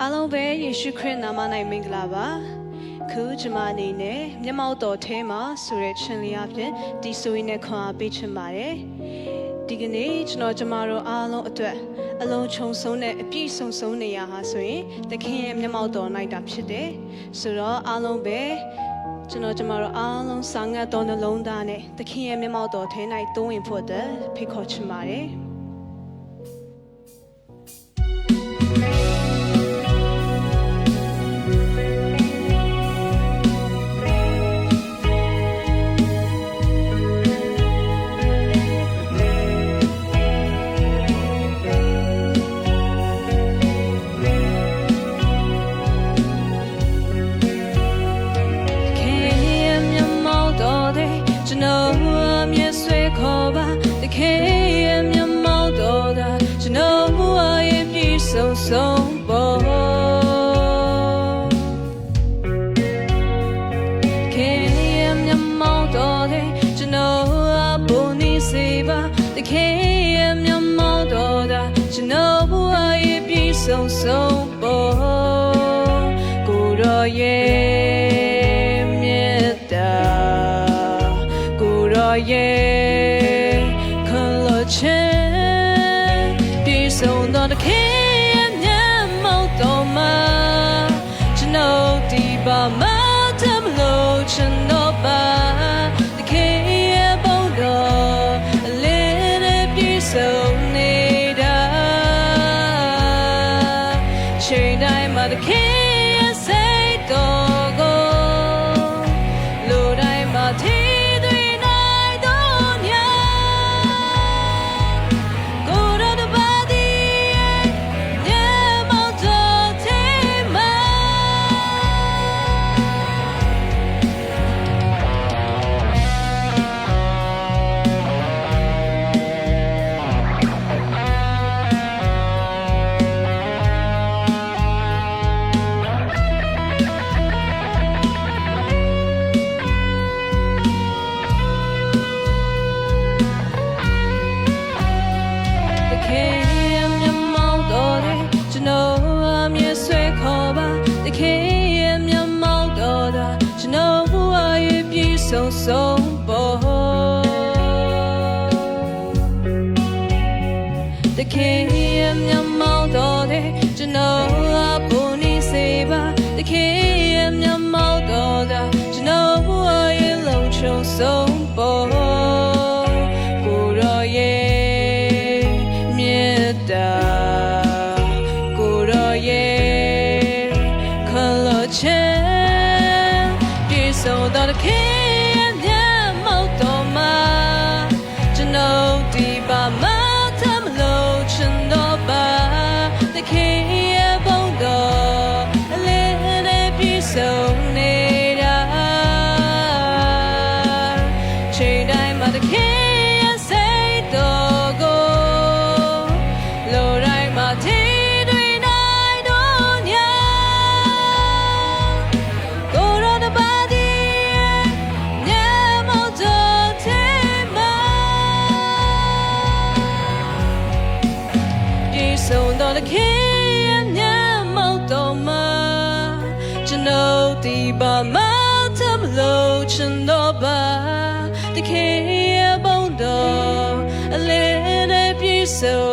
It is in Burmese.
အားလုံးပဲယေရှုခရစ်နာမ၌မင်္ဂလာပါခုကျွန်မအနေနဲ့မျက်မှောက်တော်ထဲမှာဆိုတဲ့ချင်လေးအဖြစ်ဒီဆိုရင်နဲ့ခွန်အားပေးချင်ပါတယ်ဒီကနေ့ကျမတို့အားလုံးအတွက်အလုံးခြုံဆုံးတဲ့အပြည့်စုံဆုံးနေရဟာဆိုရင်သခင်ရဲ့မျက်မှောက်တော်၌တာဖြစ်တယ်ဆိုတော့အားလုံးပဲကျမတို့အားလုံးစာငတ်တော်နှလုံးသားနဲ့သခင်ရဲ့မျက်မှောက်တော်ထဲ၌သုံးဝင်ဖို့အတွက်ဖိတ်ခေါ်ချင်ပါတယ်ဆုံးပေါ်ခင်ရဲ့မျက်မှောက်တော်တဲ့ကျွန်တော်အပေါ်နေစေပါတခင်ရဲ့မျက်မှောက်တော်တာကျွန်တော်ဘဝရဲ့ပြည့်စုံဆုံးပေါ်ကိုရောရဲ့မြတ်တာကိုရောရဲ့ခံလို့ချင်ပြည့်စုံတော်တခင်ဘာမှတမလို့ချင်တော့ပါတခင်ရဲ့ဘုံတော်အလေးနဲ့ပြည့်စုံနေတာချိန်တိုင်းမှာတခင်ရဲ့စိတ်တော်ကိုလူတိုင်းမှာထီးသွင်းနိုင်တော့ညာကိုယ်တော်တပါးသည်ညမောင်တော်ထဲမှာဆုံးပေါ်တခင်ရဲ့မျက်မှောက်တော်တဲ့ကျွန်တော်အပေါ်နေစေပါတခင်ရဲ့မျက်မှောက်တော်တာကျွန်တော်ဘဝရဲ့လုံခြုံဆုံးပေါ်ကိုရောရဲ့မြတ်တာကိုရောရဲ့ခံလို့ချင်ပြည့်စုံတော်တခင်တော်တခင်ရဲ့မျက်မှောက်တော်မှာကျွန်တော်ဒီဘာမှတမလို့ချင်တော့ပါတခင်ရဲ့ဘုံတော်အလေးနဲ့ပြည့်စုံ